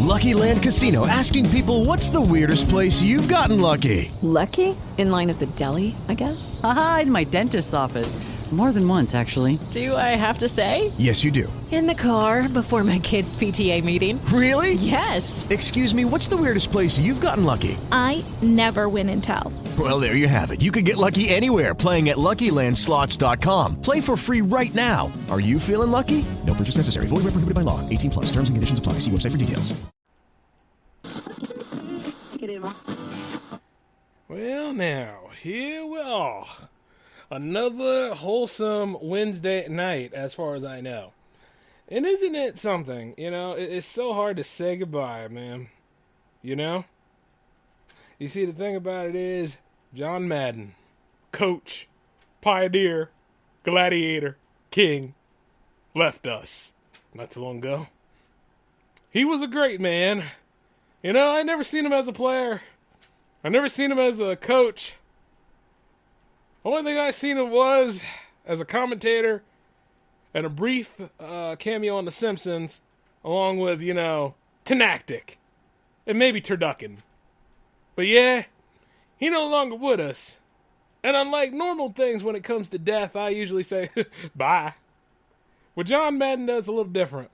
Lucky Land Casino, asking people, what's the weirdest place you've gotten lucky? Lucky? In line at the deli, I guess? Aha, in my dentist's office. More than once, actually. Do I have to say? Yes, you do. In the car before my kids' PTA meeting. Really? Yes. Excuse me, what's the weirdest place you've gotten lucky? I never win and tell. Well, there you have it. You can get lucky anywhere, playing at LuckyLandSlots.com. Play for free right now. Are you feeling lucky? No purchase necessary. Void where prohibited by law. 18 plus. Terms and conditions apply. See website for details. Well, now, here we are. Another wholesome Wednesday night, as far as I know. And isn't it something? You know, it's so hard to say goodbye, man. You know? You see, the thing about it is, John Madden, coach, pioneer, gladiator, king, left us not too long ago. He was a great man. You know, I never seen him as a player. I never seen him as a coach. Only thing I seen him was as a commentator and a brief cameo on The Simpsons, along with, you know, Tenactic and maybe Turducken. But yeah, he no longer with us. And unlike normal things when it comes to death, I usually say, bye. What John Madden does is a little different.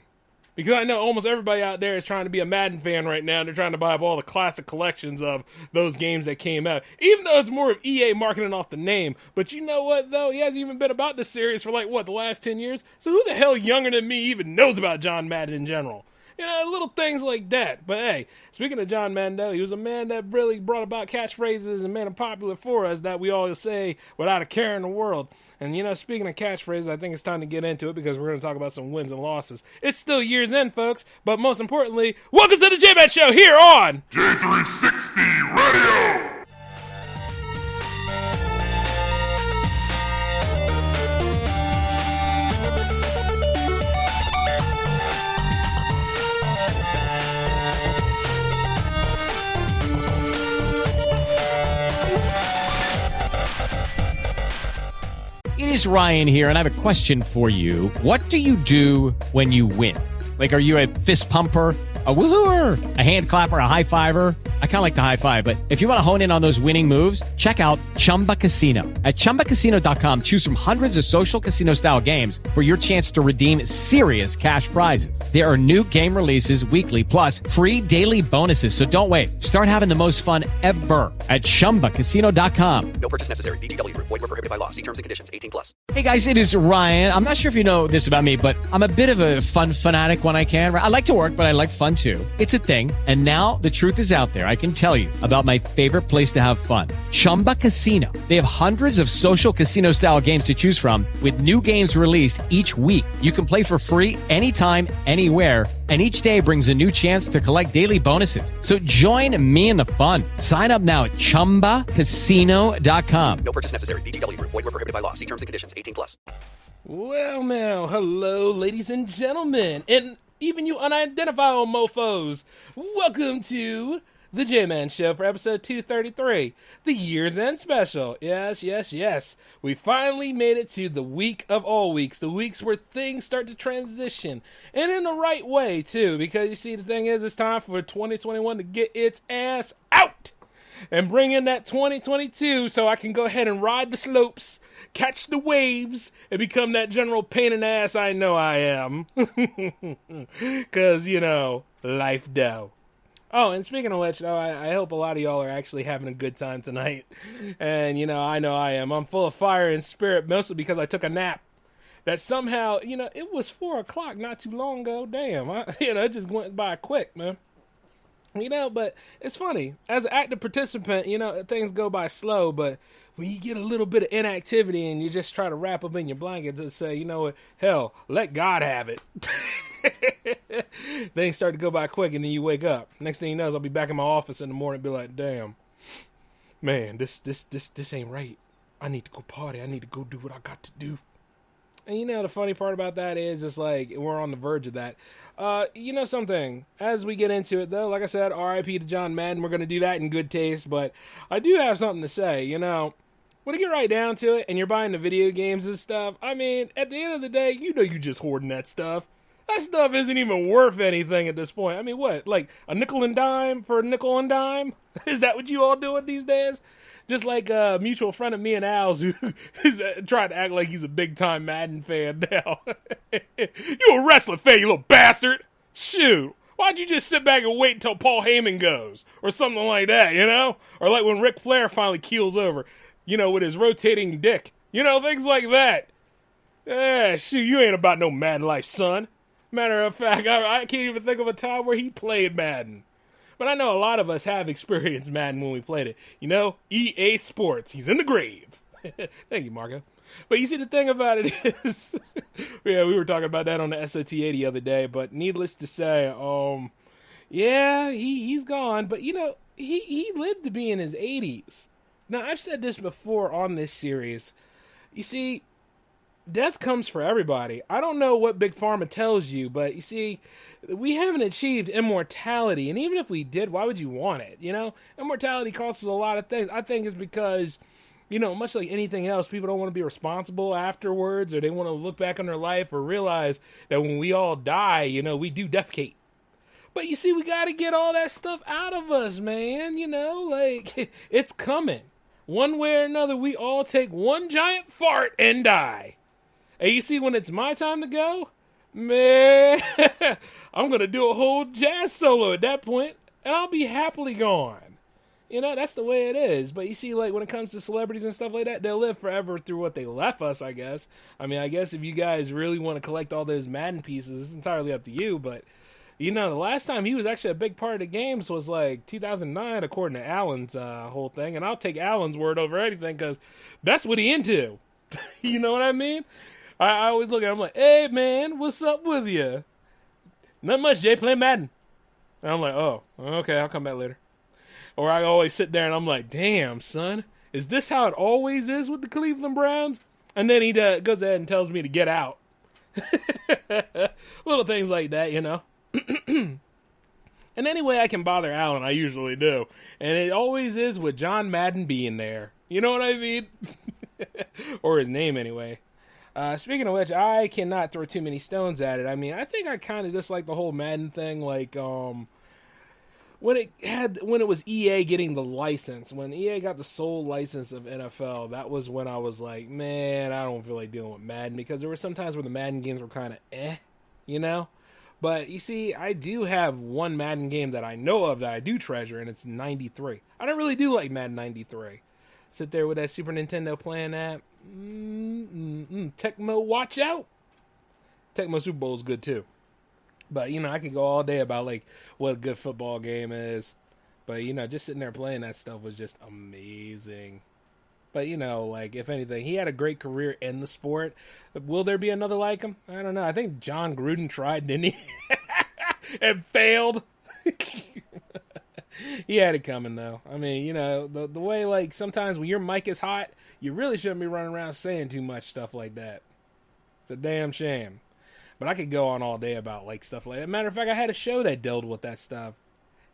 Because I know almost everybody out there is trying to be a Madden fan right now. They're trying to buy up all the classic collections of those games that came out. Even though it's more of EA marketing off the name. But you know what, though? He hasn't even been about this series for, the last 10 years? So who the hell younger than me even knows about John Madden in general? You know, little things like that. But hey, speaking of John Madden, though, he was a man that really brought about catchphrases and made them popular for us that we all say without a care in the world. And, you know, speaking of catchphrases, I think it's time to get into it because we're going to talk about some wins and losses. It's still year's end, folks, but most importantly, welcome to the J-Man Show here on J360 Radio! It is Ryan here, and I have a question for you. What do you do when you win? Like, are you a fist pumper, a woohooer, a hand clapper, a high fiver? I kind of like the high five, but if you want to hone in on those winning moves, check out Chumba Casino. At ChumbaCasino.com, choose from hundreds of social casino-style games for your chance to redeem serious cash prizes. There are new game releases weekly, plus free daily bonuses, so don't wait. Start having the most fun ever at ChumbaCasino.com. No purchase necessary. VGW. Void were prohibited by law. See terms and conditions. 18 plus. Hey guys, it is Ryan. I'm not sure if you know this about me, but I'm a bit of a fun fanatic when I can. I like to work, but I like fun too. It's a thing. And now the truth is out there. I can tell you about my favorite place to have fun. Chumba Casino. They have hundreds of social casino-style games to choose from with new games released each week. You can play for free anytime, anywhere, and each day brings a new chance to collect daily bonuses. So join me in the fun. Sign up now at ChumbaCasino.com. No purchase necessary. VGW. Void were prohibited by law. See terms and conditions. 18 plus. Well, now, hello, ladies and gentlemen, and even you unidentifiable mofos. Welcome to the J-Man Show for episode 233, the Year's End Special. Yes, yes, yes. We finally made it to the week of all weeks, the weeks where things start to transition, and in the right way, too, because you see, the thing is, it's time for 2021 to get its ass out and bring in that 2022 so I can go ahead and ride the slopes, catch the waves, and become that general pain in the ass I know I am. Because, you know, life dough. Oh, and speaking of which, though, I hope a lot of y'all are actually having a good time tonight. And, you know I am. I'm full of fire and spirit, mostly because I took a nap. That somehow, you know, it was 4 o'clock not too long ago. Damn, it just went by quick, man. You know, but it's funny. As an active participant, you know, things go by slow, but when you get a little bit of inactivity and you just try to wrap up in your blankets and say, you know what, hell, let God have it. Things start to go by quick, and then you wake up. Next thing you know is I'll be back in my office in the morning and be like, damn, man, this ain't right. I need to go party. I need to go do what I got to do. And you know, the funny part about that is it's like we're on the verge of that. You know something? As we get into it, though, like I said, R.I.P. to John Madden. We're going to do that in good taste, but I do have something to say. You know, when you get right down to it and you're buying the video games and stuff, I mean, at the end of the day, you know you just hoarding that stuff. That stuff isn't even worth anything at this point. I mean, what? Like a nickel and dime for a nickel and dime? Is that what you all doing these days? Just like a mutual friend of me and Al's who is trying to act like he's a big-time Madden fan now. You a wrestling fan, you little bastard! Shoot! Why'd you just sit back and wait until Paul Heyman goes? Or something like that, you know? Or like when Ric Flair finally keels over, you know, with his rotating dick. You know, things like that. Shoot, you ain't about no Madden life, son. Matter of fact, I can't even think of a time where he played Madden. But I know a lot of us have experienced Madden when we played it. You know, EA Sports. He's in the grave. Thank you, Marco. But you see, the thing about it is, yeah, we were talking about that on the SOTA the other day. But needless to say, yeah, he's gone. But, you know, he lived to be in his 80s. Now, I've said this before on this series. You see, death comes for everybody. I don't know what Big Pharma tells you, but you see, we haven't achieved immortality. And even if we did, why would you want it? You know, immortality costs us a lot of things. I think it's because, you know, much like anything else, people don't want to be responsible afterwards, or they want to look back on their life or realize that when we all die, you know, we do defecate. But you see, we got to get all that stuff out of us, man. You know, like, it's coming. One way or another, we all take one giant fart and die. And you see, when it's my time to go, man, I'm going to do a whole jazz solo at that point, and I'll be happily gone. You know, that's the way it is. But you see, like, when it comes to celebrities and stuff like that, they'll live forever through what they left us, I guess. I mean, I guess if you guys really want to collect all those Madden pieces, it's entirely up to you. But, you know, the last time he was actually a big part of the games was, like, 2009, according to Alan's whole thing. And I'll take Alan's word over anything, because that's what he into. You know what I mean? I always look at him like, hey, man, what's up with you? Not much, Jay, playing Madden. And I'm like, oh, okay, I'll come back later. Or I always sit there and I'm like, damn, son, is this how it always is with the Cleveland Browns? And then he goes ahead and tells me to get out. Little things like that, you know. And any way I can bother Alan, I usually do. And it always is with John Madden being there. You know what I mean? Or his name, anyway. Speaking of which, I cannot throw too many stones at it. I mean, I think I kind of dislike the whole Madden thing, like, when it was EA getting the license, when EA got the sole license of NFL, that was when I was like, man, I don't feel like dealing with Madden, because there were some times where the Madden games were kind of you know? But you see, I do have one Madden game that I know of that I do treasure, and it's 93. I don't really do like Madden 93. Sit there with that Super Nintendo playing that. Tecmo, watch out. Tecmo Super Bowl is good too. But, you know, I could go all day about, like, what a good football game is. But, you know, just sitting there playing that stuff was just amazing. But, you know, like, if anything, he had a great career in the sport. Will there be another like him? I don't know. I think John Gruden tried, didn't he? And failed. He had it coming, though. I mean, you know, the way, like, sometimes when your mic is hot, you really shouldn't be running around saying too much stuff like that. It's a damn shame. But I could go on all day about, like, stuff like that. Matter of fact, I had a show that dealt with that stuff.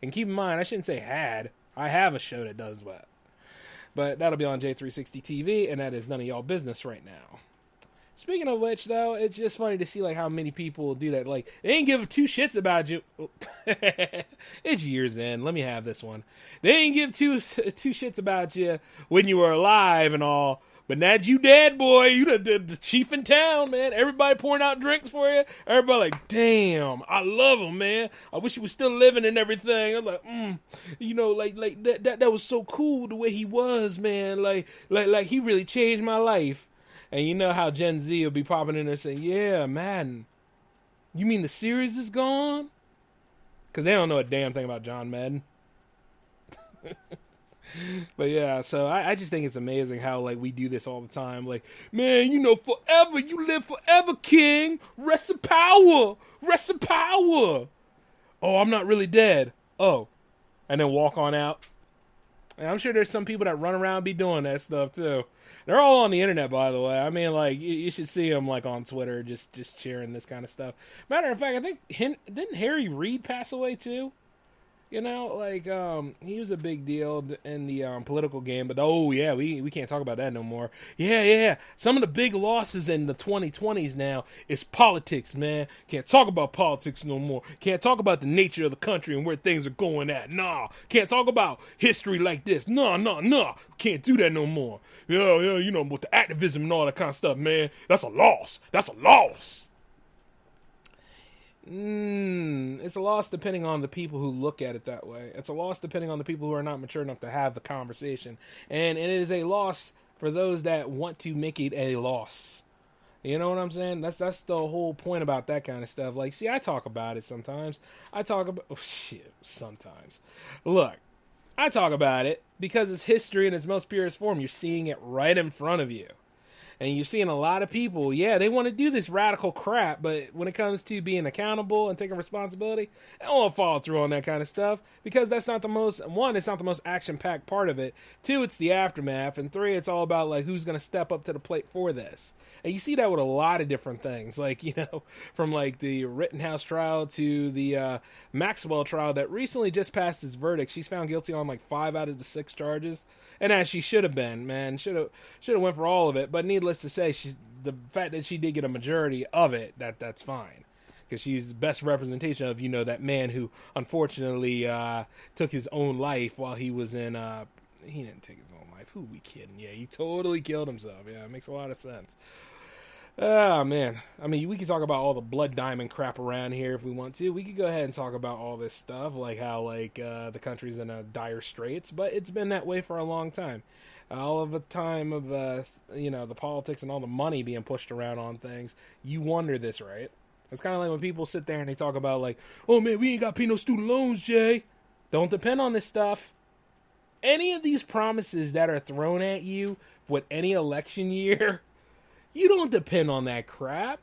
And keep in mind, I shouldn't say had. I have a show that does that. But that'll be on J360 TV, and that is none of y'all business right now. Speaking of which, though, it's just funny to see, like, how many people do that. Like, they ain't give two shits about you. It's years in. Let me have this one. They ain't give two shits about you when you were alive and all. But now that you dead, boy, you the chief in town, man. Everybody pouring out drinks for you. Everybody like, damn, I love him, man. I wish he was still living and everything. I'm like, you know, like that was so cool the way he was, man. Like he really changed my life. And you know how Gen Z will be popping in there saying, yeah, Madden. You mean the series is gone? Because they don't know a damn thing about John Madden. But yeah, so I just think it's amazing how, like, we do this all the time. Like, man, you know, forever, you live forever, king. Rest in power. Rest in power. Oh, I'm not really dead. Oh. And then walk on out. And I'm sure there's some people that run around and be doing that stuff, too. They're all on the internet, by the way. I mean, like, you should see them, like, on Twitter, just cheering this kind of stuff. Matter of fact, I think, didn't Harry Reid pass away, too? You know, like, he was a big deal in the political game, but we can't talk about that no more. Yeah. Some of the big losses in the 2020s now is politics, man. Can't talk about politics no more. Can't talk about the nature of the country and where things are going at. Nah. Can't talk about history like this. Nah. Can't do that no more. Yeah, you know, with the activism and all that kind of stuff, man. That's a loss. It's a loss depending on the people who look at it that way. It's a loss depending on the people who are not mature enough to have the conversation. And it is a loss for those that want to make it a loss. You know what I'm saying? That's the whole point about that kind of stuff. Like, see, I talk about it sometimes. Sometimes. Look, I talk about it because it's history in its most purest form. You're seeing it right in front of you. And you're seeing a lot of people, they want to do this radical crap, but when it comes to being accountable and taking responsibility, they don't want to follow through on that kind of stuff because that's not the most, one, it's not the most action-packed part of it. Two, it's the aftermath. And three, it's all about, like, who's going to step up to the plate for this. And you see that with a lot of different things, like, you know, from, like, the Rittenhouse trial to the Maxwell trial that recently just passed its verdict. She's found guilty on, like, 5 out of the 6 charges. And as she should have been, man. Should have went for all of it. But needless to say, the fact that she did get a majority of it, that's fine. Because she's the best representation of, you know, that man who unfortunately took his own life while he was in... he didn't take his own life. Who we kidding? Yeah, he totally killed himself. Yeah, it makes a lot of sense. Oh, man. I mean, we could talk about all the blood diamond crap around here if we want to. We could go ahead and talk about all this stuff, like how, like, the country's in a dire straits, but it's been that way for a long time. All of the time of, you know, the politics and all the money being pushed around on things, you wonder this, right? It's kind of like when people sit there and they talk about, like, oh, man, we ain't got to pay no student loans, Jay. Don't depend on this stuff. Any of these promises that are thrown at you with any election year... You don't depend on that crap.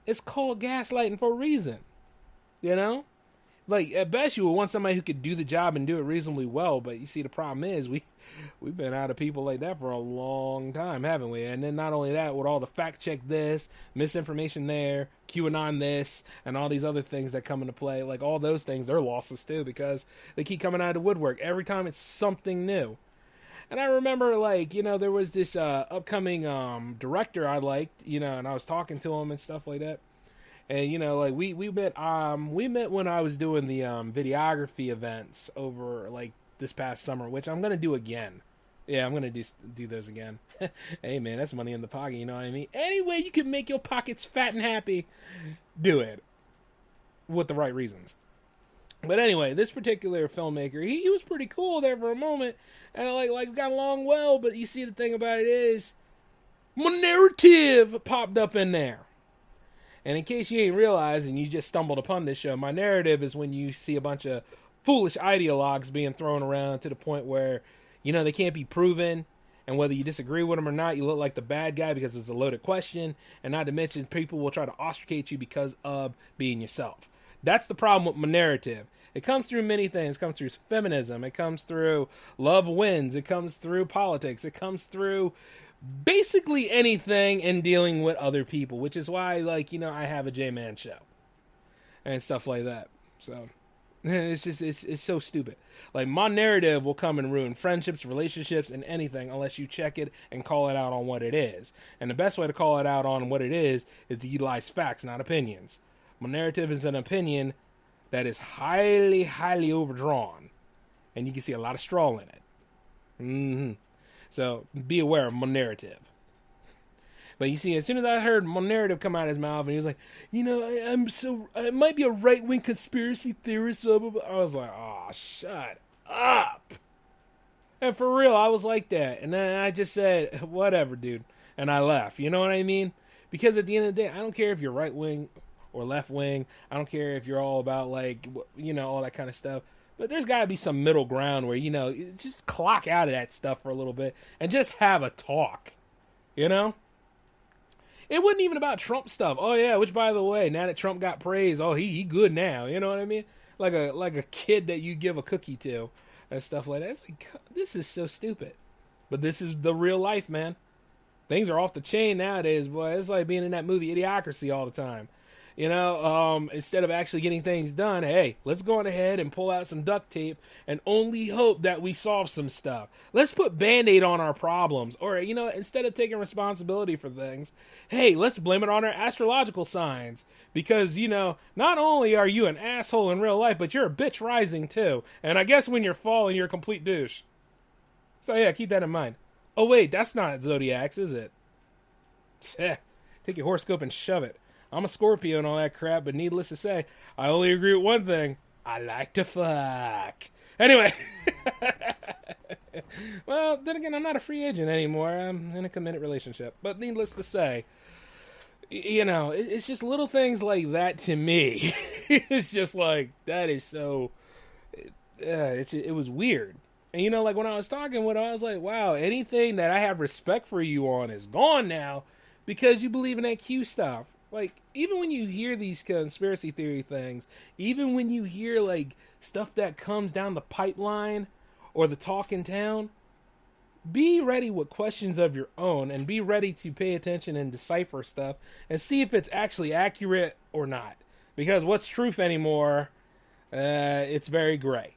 It's called gaslighting for a reason. You know? Like, at best you would want somebody who could do the job and do it reasonably well, but you see the problem is we've been out of people like that for a long time, haven't we? And then not only that, with all the fact check this, misinformation there, QAnon this, and all these other things that come into play, like all those things, they're losses too because they keep coming out of the woodwork. Every time it's something new. And I remember, like, you know, there was this upcoming director I liked, you know, and I was talking to him and stuff like that. And, you know, like, we met when I was doing the videography events over, like, this past summer, which I'm going to do again. Yeah, I'm going to do those again. Hey, man, that's money in the pocket, you know what I mean? Any way you can make your pockets fat and happy, do it. With the right reasons. But anyway, this particular filmmaker, he was pretty cool there for a moment, and I got along well, but you see the thing about it is, my narrative popped up in there. And in case you ain't realized, and you just stumbled upon this show, my narrative is when you see a bunch of foolish ideologues being thrown around to the point where, you know, they can't be proven, and whether you disagree with them or not, you look like the bad guy because it's a loaded question, and not to mention people will try to ostracate you because of being yourself. That's the problem with my narrative. It comes through many things. It comes through feminism. It comes through love wins. It comes through politics. It comes through basically anything in dealing with other people, which is why, like, you know, I have a J-Man show and stuff like that. So it's just, it's so stupid. Like, my narrative will come and ruin friendships, relationships, and anything unless you check it and call it out on what it is. And the best way to call it out on what it is to utilize facts, not opinions. My narrative is an opinion that is highly, highly overdrawn. And you can see a lot of straw in it. So, be aware of my narrative. But you see, as soon as I heard my narrative come out of his mouth, and he was like, you know, I might be a right-wing conspiracy theorist. Blah, blah, blah. I was like, oh, shut up. And for real, I was like that. And then I just said, whatever, dude. And I left. You know what I mean? Because at the end of the day, I don't care if you're right-wing or left wing. I don't care if you're all about, like, you know, all that kind of stuff. But there's got to be some middle ground where, you know, just clock out of that stuff for a little bit and just have a talk. You know? It wasn't even about Trump stuff. Oh, yeah, which, by the way, now that Trump got praised, oh, he good now. You know what I mean? Like a kid that you give a cookie to and stuff like that. It's like, this is so stupid. But this is the real life, man. Things are off the chain nowadays, boy. It's like being in that movie Idiocracy all the time. Instead of actually getting things done, hey, let's go on ahead and pull out some duct tape and only hope that we solve some stuff. Let's put Band-Aid on our problems. Or, instead of taking responsibility for things, hey, let's blame it on our astrological signs. Because, not only are you an asshole in real life, but you're a bitch rising too. And I guess when you're falling, you're a complete douche. So yeah, keep that in mind. Oh wait, that's not Zodiacs, is it? Take your horoscope and shove it. I'm a Scorpio and all that crap, but needless to say, I only agree with one thing. I like to fuck. Anyway. Well, then again, I'm not a free agent anymore. I'm in a committed relationship. But needless to say, it's just little things like that to me. It's just like, that is so... it was weird. And, when I was talking with him, I was like, wow, anything that I have respect for you on is gone now because you believe in that Q stuff. Like, even when you hear these conspiracy theory things, even when you hear, like, stuff that comes down the pipeline or the talk in town, be ready with questions of your own and be ready to pay attention and decipher stuff and see if it's actually accurate or not. Because what's truth anymore, it's very gray.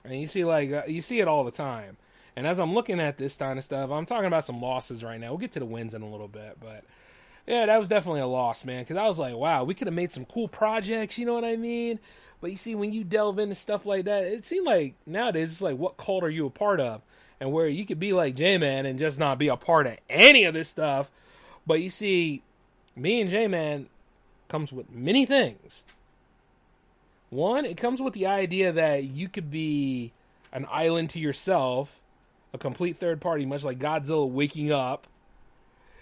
And you see it all the time. And as I'm looking at this kind of stuff, I'm talking about some losses right now. We'll get to the wins in a little bit, but... yeah, that was definitely a loss, man, because I was like, wow, we could have made some cool projects, you know what I mean? But you see, when you delve into stuff like that, it seemed like nowadays it's like, what cult are you a part of? And where you could be like J-Man and just not be a part of any of this stuff. But you see, me and J-Man comes with many things. One, it comes with the idea that you could be an island to yourself, a complete third party, much like Godzilla waking up.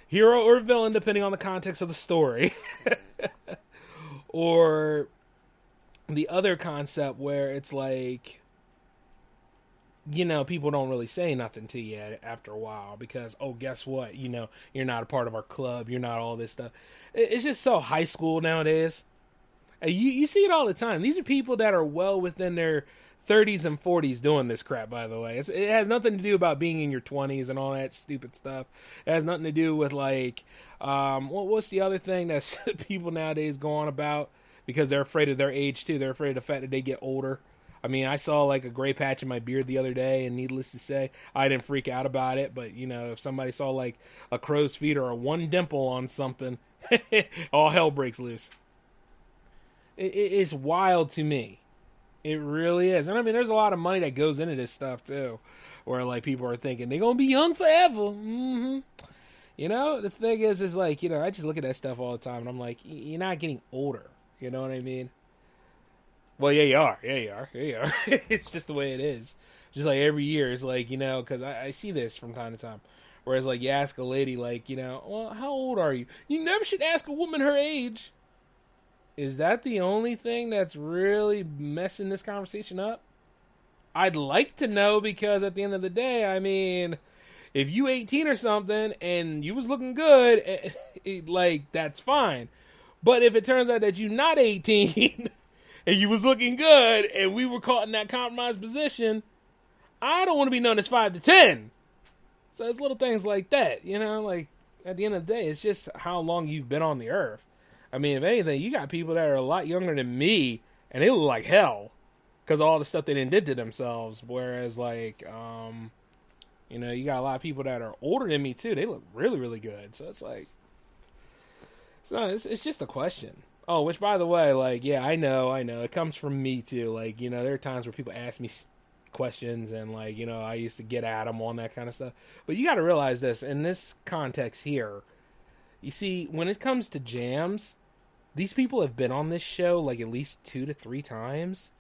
Hero or villain, depending on the context of the story. Or the other concept where it's like, people don't really say nothing to you after a while because, oh, guess what? You're not a part of our club. You're not all this stuff. It's just so high school nowadays. You see it all the time. These are people that are well within their 30s and 40s doing this crap, by the way. It has nothing to do about being in your 20s and all that stupid stuff. It has nothing to do with, like, what's the other thing that people nowadays go on about? Because they're afraid of their age, too. They're afraid of the fact that they get older. I mean, I saw, like, a gray patch in my beard the other day, and needless to say, I didn't freak out about it. But, if somebody saw, like, a crow's feet or a one dimple on something, all hell breaks loose. It's wild to me. It really is. And I mean, there's a lot of money that goes into this stuff, too. Where, like, people are thinking, they're going to be young forever. Mm-hmm. The thing is like, I just look at that stuff all the time. And I'm like, you're not getting older. You know what I mean? Well, yeah, you are. Yeah, you are. Yeah, you are. It's just the way it is. Just like every year, it's like, because I see this from time to time. Whereas, like, you ask a lady, like, well, how old are you? You never should ask a woman her age. Is that the only thing that's really messing this conversation up? I'd like to know because at the end of the day, I mean, if you 18 or something and you was looking good, like, that's fine. But if it turns out that you're not 18 and you was looking good and we were caught in that compromised position, I don't want to be known as 5 to 10. So it's little things like that, like at the end of the day, it's just how long you've been on the earth. I mean, if anything, you got people that are a lot younger than me, and they look like hell because of all the stuff they did to themselves. Whereas, like, you got a lot of people that are older than me, too. They look really, really good. So it's like, it's just a question. Oh, which, by the way, like, yeah, I know. It comes from me, too. Like, there are times where people ask me questions, and, like, I used to get at them on that kind of stuff. But you got to realize this, in this context here, you see, when it comes to jams, these people have been on this show like at least 2 to 3 times.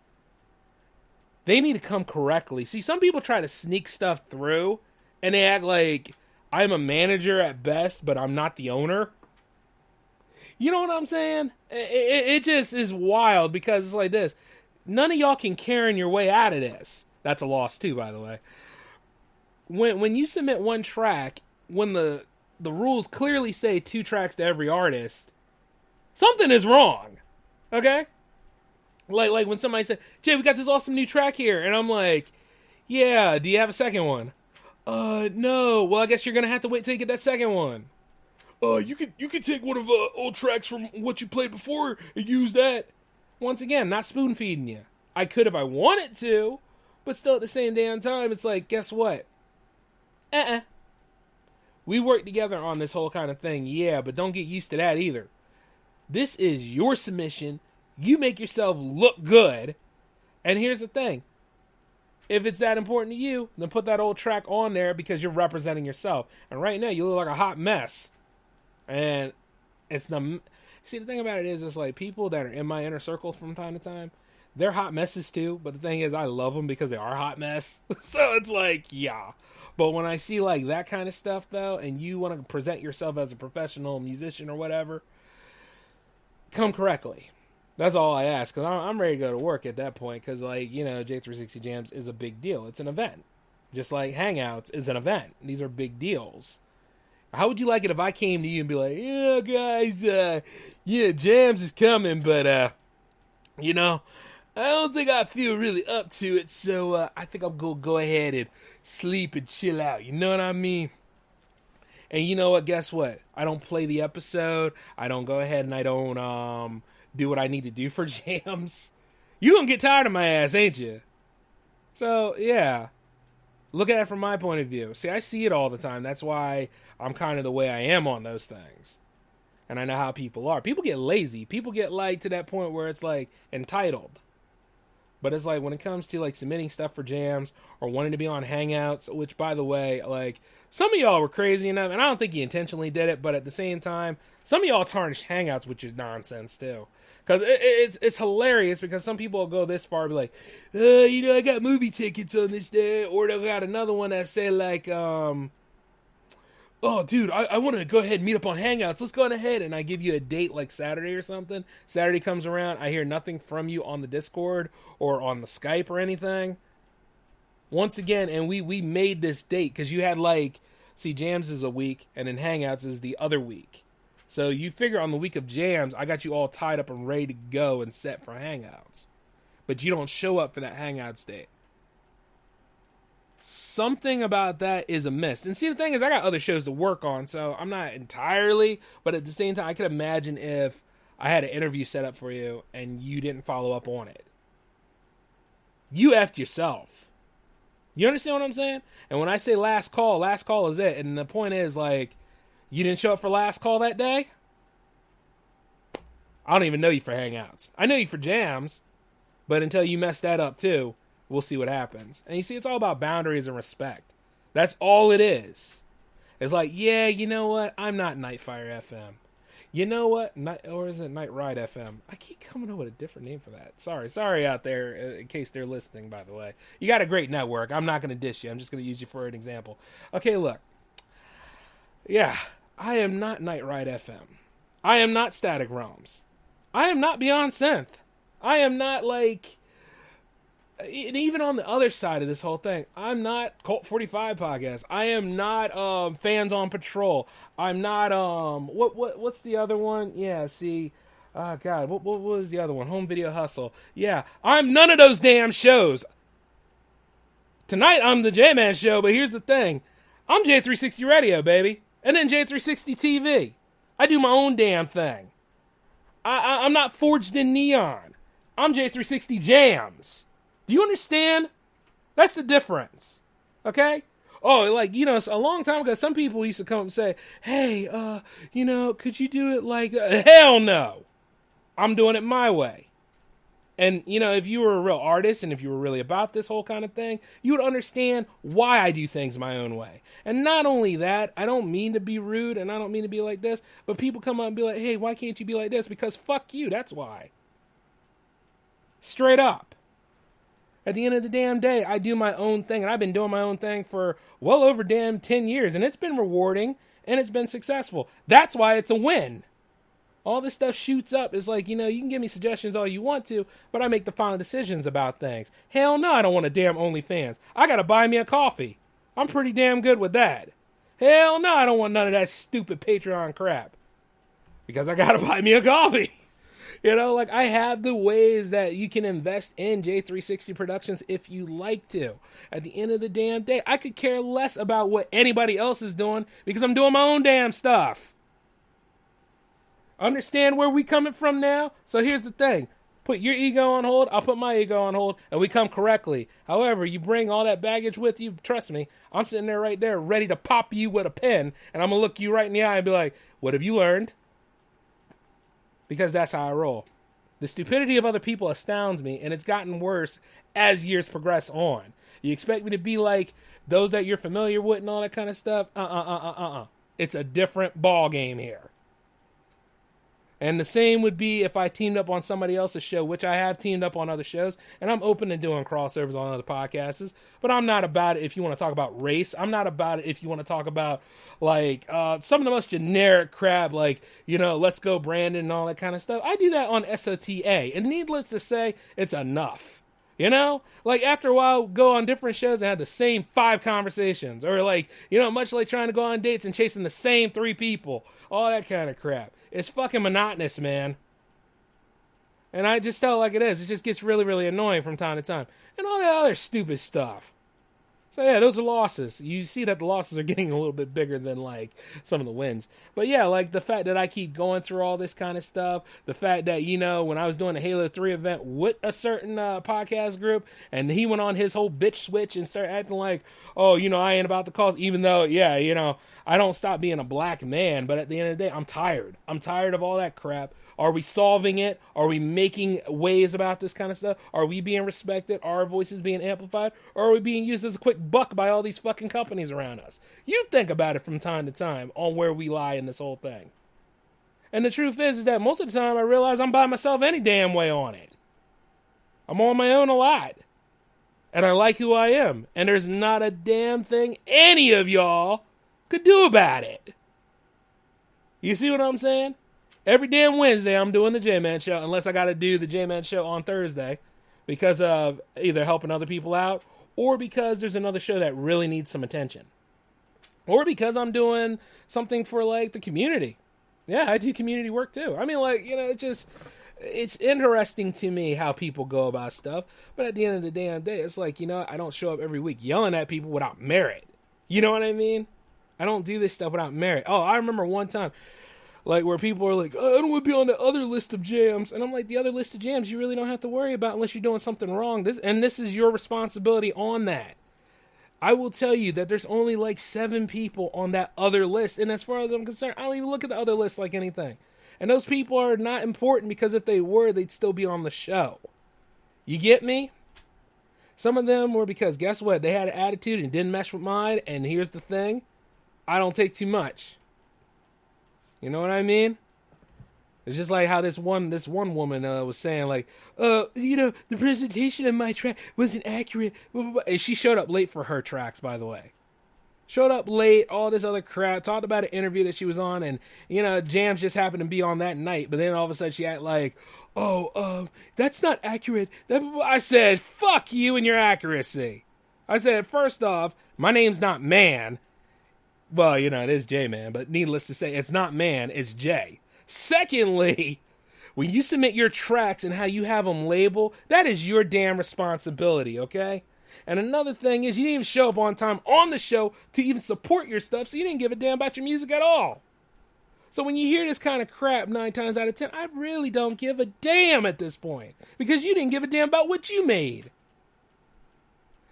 They need to come correctly. See, some people try to sneak stuff through, and they act like I'm a manager at best, but I'm not the owner. You know what I'm saying? It just is wild because it's like this. None of y'all can Karen your way out of this. That's a loss too, by the way. When you submit one track, when the rules clearly say 2 tracks to every artist, something is wrong. Okay? Like when somebody said, Jay, we got this awesome new track here. And I'm like, yeah, do you have a second one? No. Well, I guess you're going to have to wait till you get that second one. you could take one of old tracks from what you played before and use that. Once again, not spoon feeding you. I could if I wanted to, but still at the same damn time, it's like, guess what? We work together on this whole kind of thing, yeah, but don't get used to that either. This is your submission. You make yourself look good. And here's the thing. If it's that important to you, then put that old track on there because you're representing yourself. And right now, you look like a hot mess. And it's the... See, the thing about it is, it's like people that are in my inner circles from time to time, they're hot messes too. But the thing is, I love them because they are a hot mess. So it's like, yeah. But when I see like that kind of stuff, though, and you want to present yourself as a professional musician or whatever, come correctly. That's all I ask, because I'm ready to go to work at that point, because, like, you know, J360 Jams is a big deal. It's an event. Just like Hangouts is an event. These are big deals. How would you like it if I came to you and be like, yeah, guys, yeah, Jams is coming, but, you know, I don't think I feel really up to it, so I think I'm going to go ahead and sleep and chill out. You know what I mean? And you know what? Guess what? I don't play the episode. I don't go ahead and I don't do what I need to do for Jams. You gonna get tired of my ass, ain't you? So, yeah. Look at it from my point of view. See, I see it all the time. That's why I'm kind of the way I am on those things. And I know how people are. People get lazy. People get, like, to that point where it's, like, entitled. But it's like, when it comes to, like, submitting stuff for Jams or wanting to be on Hangouts, which, by the way, like, some of y'all were crazy enough, and I don't think you intentionally did it, but at the same time, some of y'all tarnished Hangouts, which is nonsense, too. Because it's hilarious, because some people will go this far and be like, you know, I got movie tickets on this day, or they'll got another one that say, like, oh, dude, I want to go ahead and meet up on Hangouts. Let's go on ahead. And I give you a date like Saturday or something. Saturday comes around. I hear nothing from you on the Discord or on the Skype or anything. Once again, and we made this date because you had like, see, Jams is a week and then Hangouts is the other week. So you figure on the week of Jams, I got you all tied up and ready to go and set for Hangouts. But you don't show up for that Hangouts date. Something about that is amiss. And see, the thing is, I got other shows to work on, so I'm not entirely, but at the same time, I could imagine if I had an interview set up for you and you didn't follow up on it. You effed yourself. You understand what I'm saying? And when I say last call is it. And the point is, like, you didn't show up for last call that day? I don't even know you for Hangouts. I know you for Jams, but until you mess that up too, we'll see what happens. And you see, it's all about boundaries and respect. That's all it is. It's like, yeah, you know what? I'm not Nightfire FM. You know what? Or is it Night Ride FM? I keep coming up with a different name for that. Sorry out there, in case they're listening, by the way. You got a great network. I'm not going to dish you. I'm just going to use you for an example. Okay, look. Yeah, I am not Night Ride FM. I am not Static Realms. I am not Beyond Synth. I am not, like... And even on the other side of this whole thing, I'm not Cult 45 podcast. I am not Fans on Patrol. I'm not what's the other one? Yeah, see, God, what was the other one? Home Video Hustle. Yeah, I'm none of those damn shows. Tonight I'm the J-Man Show, but here's the thing: I'm J360 Radio, baby, and then J360 TV. I do my own damn thing. I'm not forged in neon. I'm J360 Jams. Do you understand? That's the difference. Okay? Oh, like, you know, a long time ago, some people used to come and say, hey, you know, could you do it like... Hell no! I'm doing it my way. And, you know, if you were a real artist and if you were really about this whole kind of thing, you would understand why I do things my own way. And not only that, I don't mean to be rude and I don't mean to be like this, but people come up and be like, hey, why can't you be like this? Because fuck you, that's why. Straight up. At the end of the damn day, I do my own thing, and I've been doing my own thing for well over damn 10 years, and it's been rewarding, and it's been successful. That's why it's a win. All this stuff shoots up. It's like, you know, you can give me suggestions all you want to, but I make the final decisions about things. Hell no, I don't want a damn OnlyFans. I gotta buy me a coffee. I'm pretty damn good with that. Hell no, I don't want none of that stupid Patreon crap. Because I gotta buy me a coffee. You know, like, I have the ways that you can invest in J360 Productions if you like to. At the end of the damn day, I could care less about what anybody else is doing because I'm doing my own damn stuff. Understand where we coming from now? So here's the thing. Put your ego on hold, I'll put my ego on hold, and we come correctly. However, you bring all that baggage with you, trust me, I'm sitting there right there ready to pop you with a pen, and I'm going to look you right in the eye and be like, what have you learned? Because that's how I roll. The stupidity of other people astounds me, and it's gotten worse as years progress on. You expect me to be like those that you're familiar with and all that kind of stuff? It's a different ball game here. And the same would be if I teamed up on somebody else's show, which I have teamed up on other shows, and I'm open to doing crossovers on other podcasts, but I'm not about it if you want to talk about race. I'm not about it if you want to talk about, like, some of the most generic crap, like, you know, let's go Brandon and all that kind of stuff. I do that on SOTA, and needless to say, it's enough. You know? Like, after a while, go on different shows and have the same 5 conversations. Or, like, you know, much like trying to go on dates and chasing the same 3 people. All that kind of crap. It's fucking monotonous, man. And I just tell it like it is. It just gets really, really annoying from time to time. And all that other stupid stuff. So, yeah, those are losses. You see that the losses are getting a little bit bigger than, like, some of the wins. But, yeah, like, the fact that I keep going through all this kind of stuff, the fact that, you know, when I was doing the Halo 3 event with a certain podcast group, and he went on his whole bitch switch and started acting like, oh, you know, I ain't about the cause, even though, yeah, you know, I don't stop being a black man, but at the end of the day, I'm tired. I'm tired of all that crap. Are we solving it? Are we making ways about this kind of stuff? Are we being respected? Are our voices being amplified? Or are we being used as a quick buck by all these fucking companies around us? You think about it from time to time on where we lie in this whole thing. And the truth is that most of the time I realize I'm by myself any damn way on it. I'm on my own a lot. And I like who I am. And there's not a damn thing any of y'all could do about it. You see what I'm saying? Every damn Wednesday, I'm doing the J-Man Show, unless I got to do the J-Man Show on Thursday because of either helping other people out or because there's another show that really needs some attention. Or because I'm doing something for, like, the community. Yeah, I do community work, too. I mean, like, you know, it's interesting to me how people go about stuff, but at the end of the damn day, it's like, you know, I don't show up every week yelling at people without merit. You know what I mean? I don't do this stuff without merit. Oh, I remember one time, like, where people are like, oh, I don't want to be on the other list of jams. And I'm like, the other list of jams you really don't have to worry about unless you're doing something wrong. This is your responsibility on that. I will tell you that there's only like 7 people on that other list. And as far as I'm concerned, I don't even look at the other list like anything. And those people are not important because if they were, they'd still be on the show. You get me? Some of them were because, guess what? They had an attitude and didn't mesh with mine. And here's the thing. I don't take too much. You know what I mean? It's just like how this one woman was saying, like, you know, the presentation of my track wasn't accurate. And she showed up late for her tracks, by the way. Showed up late, all this other crap, talked about an interview that she was on, and, you know, jams just happened to be on that night. But then all of a sudden she acted like, that's not accurate. I said, fuck you and your accuracy. I said, first off, my name's not Man. Well, you know, it is J-Man, but needless to say, it's not Man, it's J. Secondly, when you submit your tracks and how you have them labeled, that is your damn responsibility, okay? And another thing is you didn't even show up on time on the show to even support your stuff, so you didn't give a damn about your music at all. So when you hear this kind of crap 9 times out of 10, I really don't give a damn at this point, because you didn't give a damn about what you made.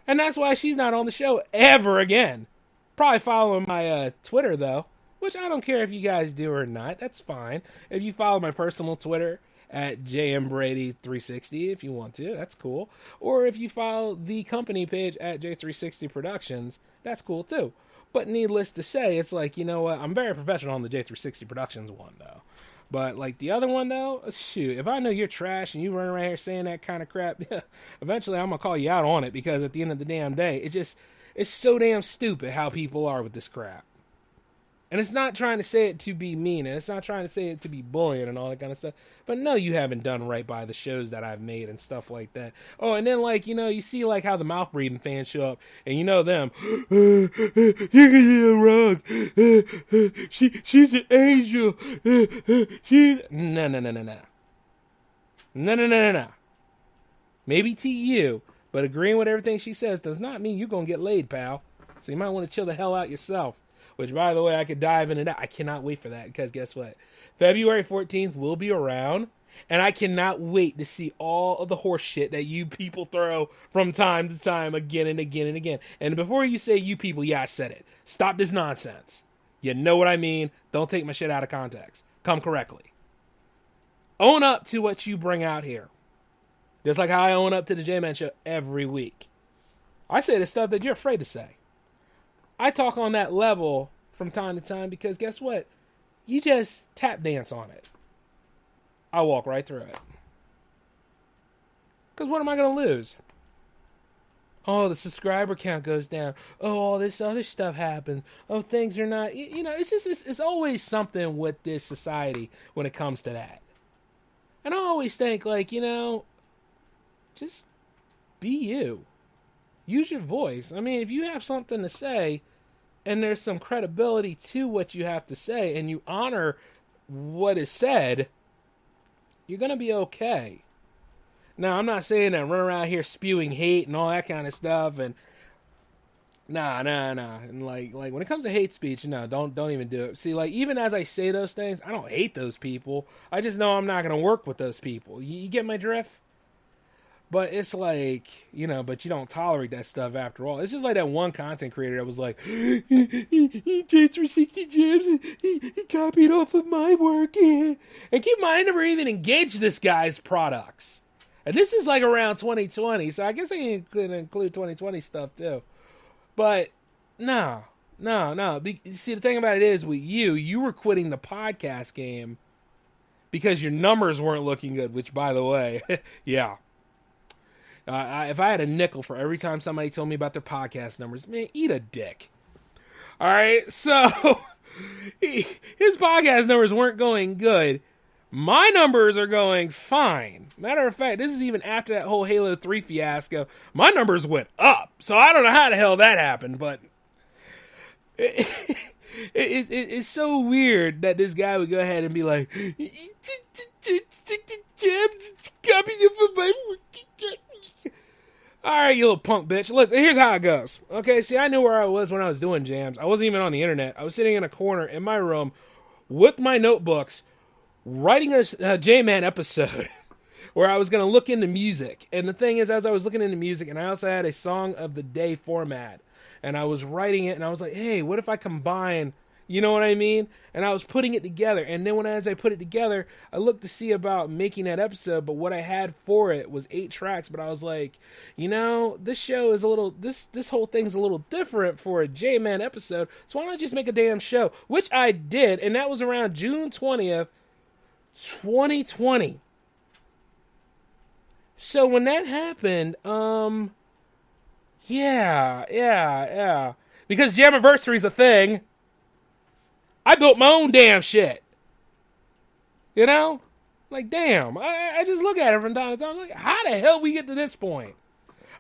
And that's why she's not on the show ever again. Probably following my Twitter, though, which I don't care if you guys do or not. That's fine. If you follow my personal Twitter at jmbrady360, if you want to, that's cool. Or if you follow the company page at J360 Productions, that's cool, too. But needless to say, it's like, you know what? I'm very professional on the J360 Productions one, though. But, like, the other one, though, shoot, if I know you're trash and you run around here saying that kind of crap, eventually I'm going to call you out on it, because at the end of the damn day, it's so damn stupid how people are with this crap. And it's not trying to say it to be mean, and it's not trying to say it to be bullying and all that kind of stuff. But no, you haven't done right by the shows that I've made and stuff like that. Oh, and then, like, you know, you see, like, how the mouth breathing fans show up, and you know them. You're getting wrong. She's an angel. No. Maybe to you, but agreeing with everything she says does not mean you're going to get laid, pal. So you might want to chill the hell out yourself. which, by the way, I could dive into that. I cannot wait for that because guess what? February 14th will be around, and I cannot wait to see all of the horse shit that you people throw from time to time again and again and again. And before you say you people, yeah, I said it. Stop this nonsense. You know what I mean? Don't take my shit out of context. Come correctly. Own up to what you bring out here. Just like how I own up to the J-Man Show every week. I say the stuff that you're afraid to say. I talk on that level from time to time because guess what? You just tap dance on it. I walk right through it. Because what am I going to lose? Oh, the subscriber count goes down. Oh, all this other stuff happens. Oh, things are not... it's always something with this society when it comes to that. And I always think, just be you. Use your voice. I mean, if you have something to say and there's some credibility to what you have to say and you honor what is said, you're going to be okay. Now, I'm not saying that run around here spewing hate and all that kind of stuff and nah. And like when it comes to hate speech, no, don't even do it. See, even as I say those things, I don't hate those people. I just know I'm not going to work with those people. You get my drift? But it's but you don't tolerate that stuff after all. It's just like that one content creator that was like, he trades for 60 gems, he copied off of my work, yeah. And keep in mind, I never even engaged this guy's products. And this is around 2020, so I guess I can include 2020 stuff too. But, no. See, the thing about it is, with you were quitting the podcast game because your numbers weren't looking good, which, by the way, yeah. If I had a nickel for every time somebody told me about their podcast numbers, man, eat a dick. All right, so his podcast numbers weren't going good. My numbers are going fine. Matter of fact, this is even after that whole Halo 3 fiasco. My numbers went up, so I don't know how the hell that happened, but it's so weird that this guy would go ahead and be like, all right, you little punk bitch. Look, here's how it goes. Okay, see, I knew where I was when I was doing jams. I wasn't even on the internet. I was sitting in a corner in my room with my notebooks, writing a J-Man episode where I was going to look into music. And the thing is, as I was looking into music, and I also had a song of the day format, and I was writing it, and I was like, hey, what if I combine... You know what I mean? And I was putting it together. And then as I put it together, I looked to see about making that episode. But what I had for it was 8 tracks. But I was like, this show is a little, this whole thing's a little different for a J-Man episode. So why not just make a damn show? Which I did. And that was around June 20th, 2020. So when that happened, yeah. Because Jamiversary's a thing. I built my own damn shit. Damn. I just look at it from time to time. I'm like, how the hell we get to this point?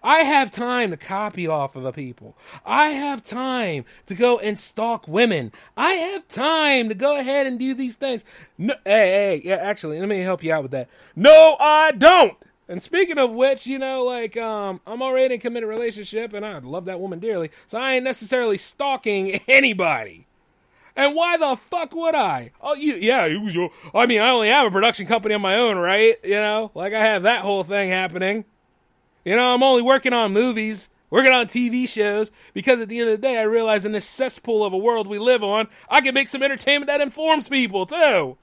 I have time to copy off of the people. I have time to go and stalk women. I have time to go ahead and do these things. No, yeah, actually, let me help you out with that. No, I don't. And speaking of which, I'm already in a committed relationship, and I love that woman dearly, so I ain't necessarily stalking anybody. And why the fuck would I? Oh, I only have a production company on my own, right? I have that whole thing happening. I'm only working on movies, working on TV shows, because at the end of the day, I realize in this cesspool of a world we live on, I can make some entertainment that informs people, too.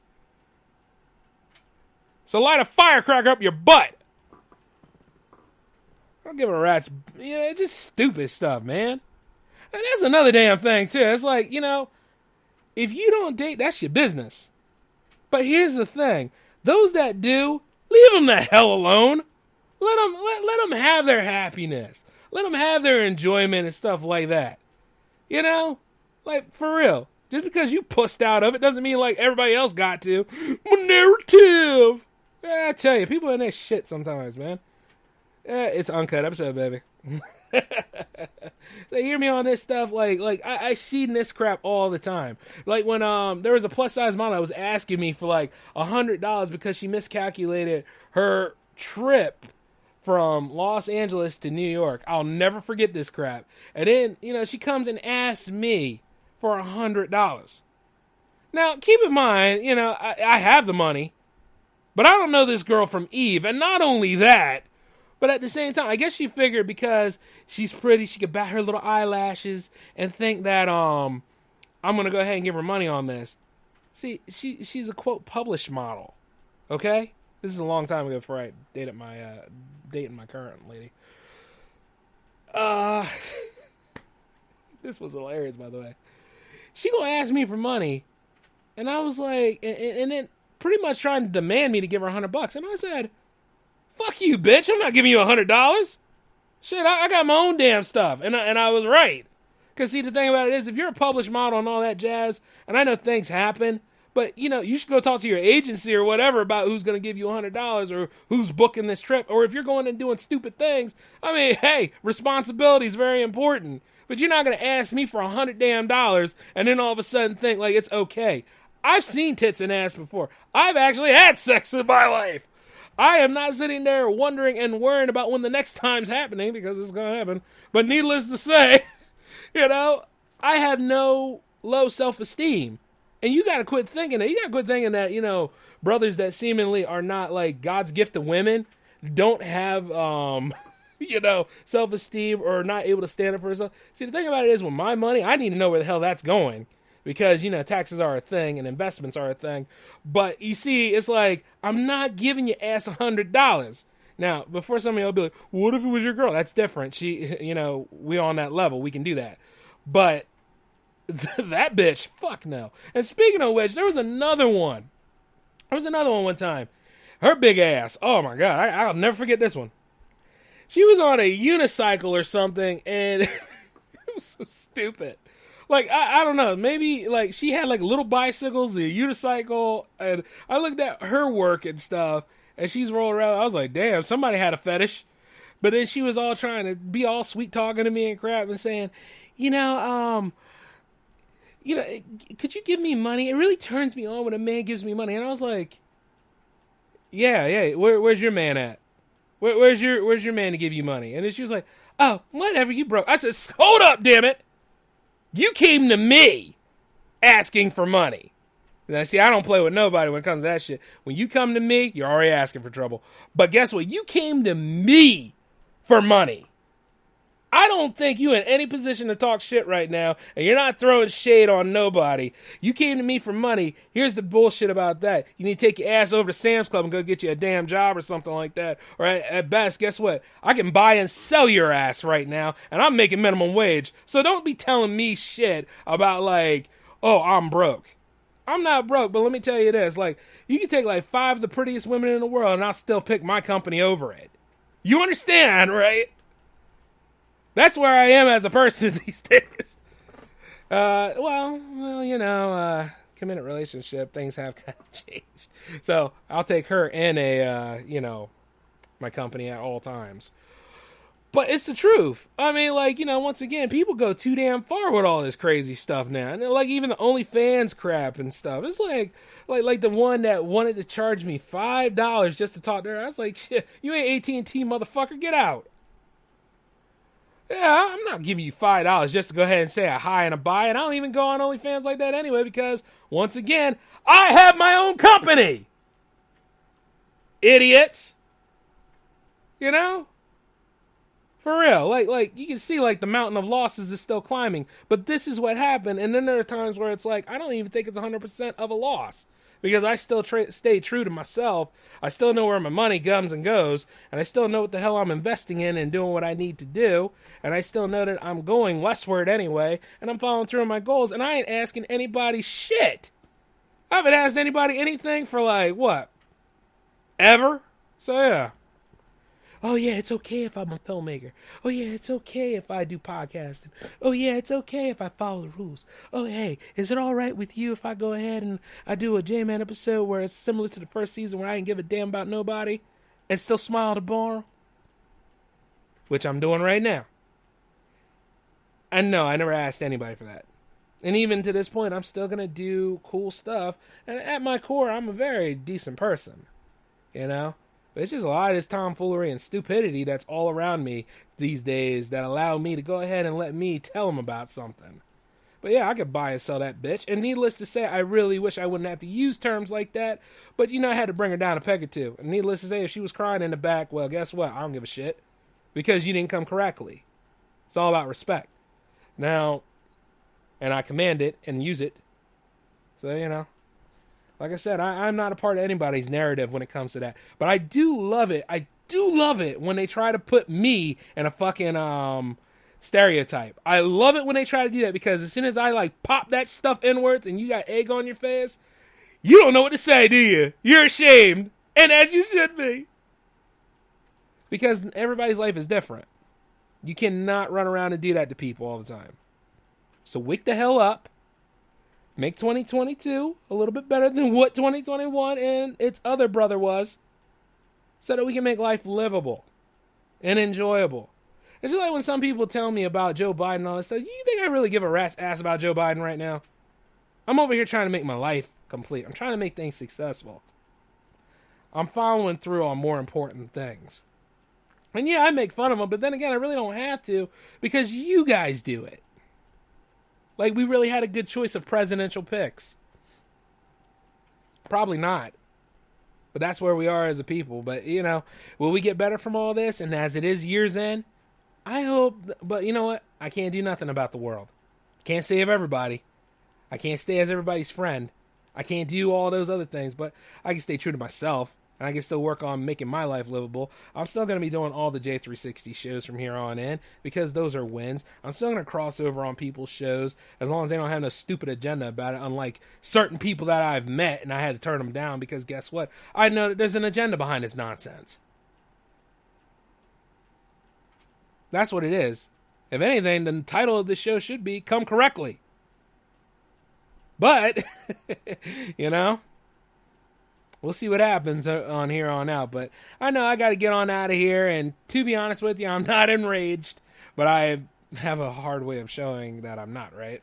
So light a firecracker up your butt. I don't give a rat's... it's just stupid stuff, man. And that's another damn thing, too. It's like, if you don't date, that's your business. But here's the thing. Those that do, leave them the hell alone. Let them have their happiness. Let them have their enjoyment and stuff like that. For real. Just because you pussed out of it doesn't mean everybody else got to. My narrative. I tell you, people in that shit sometimes, man. It's an uncut episode, baby. So hear me on this stuff. I see this crap all the time. When there was a plus size model that was asking me for $100 because she miscalculated her trip from Los Angeles to New York. I'll never forget this crap. And then she comes and asks me for $100. Now, keep in mind, you know, I have the money, but I don't know this girl from Eve. And not only that, but at the same time, I guess she figured because she's pretty, she could bat her little eyelashes and think that I'm going to go ahead and give her money on this. See, she's a, quote, published model, okay? This is a long time ago before I dated my current lady. This was hilarious, by the way. She gonna ask me for money, and I was like, and then pretty much trying to demand me to give her $100, and I said, "Fuck you, bitch! I'm not giving you $100. Shit, I got my own damn stuff," and I was right. Cause see, the thing about it is, if you're a published model and all that jazz, and I know things happen, but you know, you should go talk to your agency or whatever about who's gonna give you $100 or who's booking this trip, or if you're going and doing stupid things. I mean, hey, responsibility is very important. But you're not going to ask me for $100 and then all of a sudden think like it's okay. I've seen tits and ass before. I've actually had sex in my life. I am not sitting there wondering and worrying about when the next time's happening, because it's going to happen. But needless to say, you know, I have no low self-esteem. And you got to quit thinking that. You got to quit thinking that, you know, brothers that seemingly are not like God's gift to women don't have, you know, self-esteem or not able to stand up for yourself. See, the thing about it is, with my money, I need to know where the hell that's going, because, you know, taxes are a thing and investments are a thing. But you see, it's like, I'm not giving your ass $100. Now, before somebody will be like, what if it was your girl? That's different. She, you know, we on that level. We can do that. But that bitch, fuck no. And speaking of which, there was another one. One time. Her big ass. Oh my God. I'll never forget this one. She was on a unicycle or something, and it was so stupid. Like, I don't know, maybe, like, she had, like, little bicycles, a unicycle, and I looked at her work and stuff, and she's rolling around. I was like, damn, somebody had a fetish. But then she was all trying to be all sweet talking to me and crap and saying, you know, could you give me money? It really turns me on when a man gives me money. And I was like, yeah, where's your man at? Where's your man to give you money? And then she was like, oh, whatever, you broke. I said, hold up, damn it. You came to me asking for money. Now, see, I don't play with nobody when it comes to that shit. When you come to me, you're already asking for trouble. But guess what? You came to me for money. I don't think you in any position to talk shit right now, and you're not throwing shade on nobody. You came to me for money. Here's the bullshit about that. You need to take your ass over to Sam's Club and go get you a damn job or something like that. Or at best, guess what? I can buy and sell your ass right now, and I'm making minimum wage. So don't be telling me shit about like, oh, I'm broke. I'm not broke, but let me tell you this. Like, you can take like 5 of the prettiest women in the world, and I'll still pick my company over it. You understand, right? That's where I am as a person these days. Well, you know, committed relationship, things have kind of changed. So I'll take her in you know, my company at all times. But it's the truth. I mean, like, you know, once again, people go too damn far with all this crazy stuff now. And like even the OnlyFans crap and stuff. It's like the one that wanted to charge me $5 just to talk to her. I was like, shit, you ain't AT&T, motherfucker, get out. Yeah, I'm not giving you $5 just to go ahead and say a hi and a bye. And I don't even go on OnlyFans like that anyway, because, once again, I have my own company. Idiots. You know? For real. Like you can see, like, the mountain of losses is still climbing. But this is what happened. And then there are times where it's like, I don't even think it's 100% of a loss. Because I still stay true to myself. I still know where my money comes and goes. And I still know what the hell I'm investing in and doing what I need to do. And I still know that I'm going westward anyway. And I'm following through on my goals. And I ain't asking anybody shit. I haven't asked anybody anything for like, what? Ever? So yeah. Oh yeah, it's okay if I'm a filmmaker. Oh yeah, it's okay if I do podcasting. Oh yeah, it's okay if I follow the rules. Oh hey, is it all right with you if I go ahead and I do a J-Man episode where it's similar to the first season where I didn't give a damn about nobody and still smile tomorrow? Which I'm doing right now. And no, I never asked anybody for that. And even to this point, I'm still going to do cool stuff. And at my core, I'm a very decent person. You know? But it's just a lot of this tomfoolery and stupidity that's all around me these days that allow me to go ahead and let me tell them about something. But yeah, I could buy and sell that bitch. And needless to say, I really wish I wouldn't have to use terms like that. But, I had to bring her down a peg or two. And needless to say, if she was crying in the back, well, guess what? I don't give a shit. Because you didn't come correctly. It's all about respect. Now, and I command it and use it. So, like I said, I'm not a part of anybody's narrative when it comes to that. But I do love it. I do love it when they try to put me in a fucking stereotype. I love it when they try to do that, because as soon as I pop that stuff inwards and you got egg on your face, you don't know what to say, do you? You're ashamed. And as you should be. Because everybody's life is different. You cannot run around and do that to people all the time. So wake the hell up. Make 2022 a little bit better than what 2021 and its other brother was, so that we can make life livable and enjoyable. It's just like when some people tell me about Joe Biden and all this stuff. You think I really give a rat's ass about Joe Biden right now? I'm over here trying to make my life complete. I'm trying to make things successful. I'm following through on more important things. And yeah, I make fun of him, but then again, I really don't have to, because you guys do it. Like, we really had a good choice of presidential picks. Probably not. But that's where we are as a people. But, will we get better from all this? And as it is years in, I hope. But you know what? I can't do nothing about the world. Can't save everybody. I can't stay as everybody's friend. I can't do all those other things. But I can stay true to myself. And I can still work on making my life livable. I'm still going to be doing all the J360 shows from here on in, because those are wins. I'm still going to cross over on people's shows, as long as they don't have no stupid agenda about it, unlike certain people that I've met and I had to turn them down, because guess what? I know that there's an agenda behind this nonsense. That's what it is. If anything, the title of this show should be Come Correctly. But, we'll see what happens on here on out. But I know I got to get on out of here. And to be honest with you, I'm not enraged. But I have a hard way of showing that I'm not, right?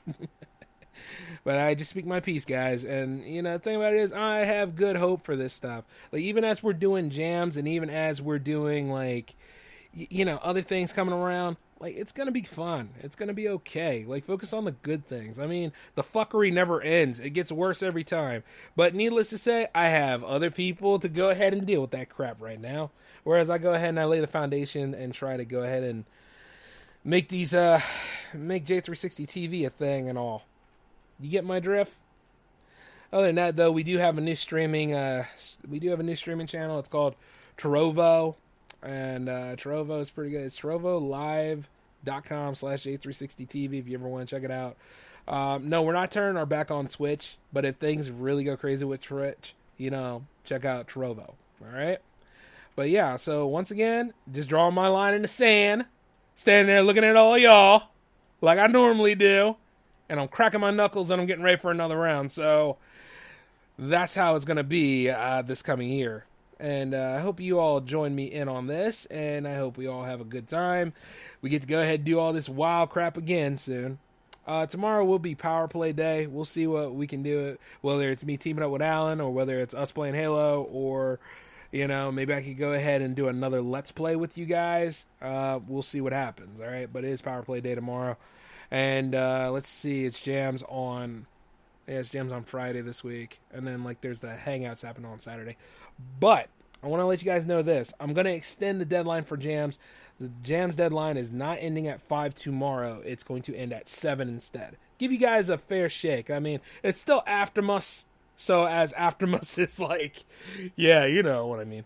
But I just speak my piece, guys. And, the thing about it is, I have good hope for this stuff. Like, even as we're doing jams and even as we're doing, other things coming around, it's going to be fun. It's going to be okay. Focus on the good things. I mean, the fuckery never ends. It gets worse every time. But needless to say, I have other people to go ahead and deal with that crap right now. Whereas I go ahead and I lay the foundation and try to go ahead and make make J360 TV a thing and all. You get my drift? Other than that, though, we do have a new streaming channel. It's called Trovo. And Trovo is pretty good. It's TrovoLive.com/J360TV if you ever want to check it out. No, we're not turning our back on Twitch, but if things really go crazy with Twitch, check out Trovo. All right? But yeah, so once again, just drawing my line in the sand, standing there looking at all y'all like I normally do, and I'm cracking my knuckles and I'm getting ready for another round. So that's how it's going to be this coming year. And I hope you all join me in on this, and I hope we all have a good time. We get to go ahead and do all this wild crap again soon. Tomorrow will be Power Play Day. We'll see what we can do, whether it's me teaming up with Alan, or whether it's us playing Halo, or, maybe I could go ahead and do another Let's Play with you guys. We'll see what happens, all right? But it is Power Play Day tomorrow. And let's see, it's jams on Friday this week. And then, there's the Hangouts happening on Saturday. But I want to let you guys know this. I'm going to extend the deadline for jams. The jams deadline is not ending at 5 tomorrow. It's going to end at 7 instead. Give you guys a fair shake. I mean, it's still Aftermus. So as Aftermus is yeah, you know what I mean.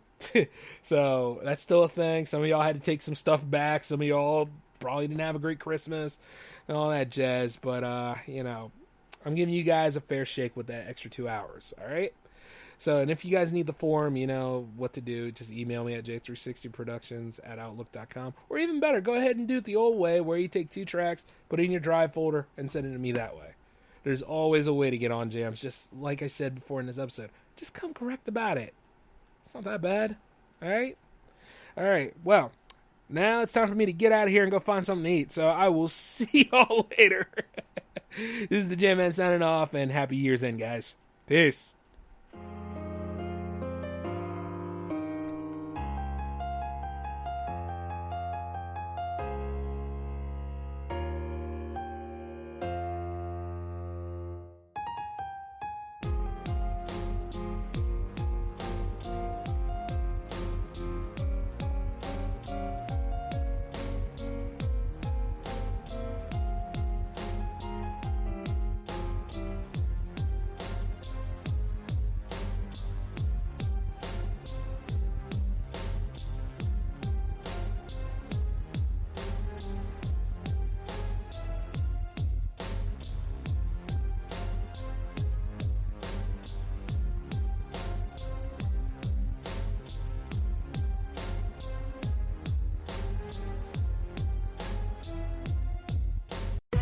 So that's still a thing. Some of y'all had to take some stuff back. Some of y'all probably didn't have a great Christmas and all that jazz. But, I'm giving you guys a fair shake with that extra 2 hours. All right? So, and if you guys need the form, you know what to do. Just email me at j360productions@outlook.com. Or even better, go ahead and do it the old way, where you take 2 tracks, put it in your drive folder, and send it to me that way. There's always a way to get on jams, just like I said before in this episode. Just come correct about it. It's not that bad. All right? All right. Well, now it's time for me to get out of here and go find something to eat. So I will see y'all later. This is the Jam Man signing off, and happy year's end, guys. Peace.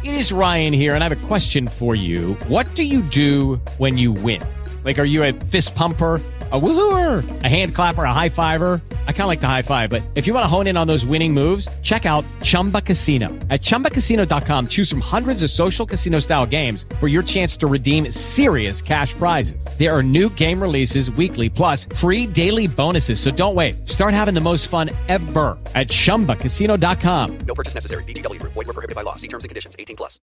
It is Ryan here, and I have a question for you. What do you do when you win? Like, are you a fist pumper, a woohooer, a hand clapper, a high fiver? I kind of like the high five, but if you want to hone in on those winning moves, check out Chumba Casino. At ChumbaCasino.com, choose from hundreds of social casino-style games for your chance to redeem serious cash prizes. There are new game releases weekly, plus free daily bonuses. So don't wait. Start having the most fun ever at ChumbaCasino.com. No purchase necessary. VGW Group. Void where prohibited by law. See terms and conditions. 18+.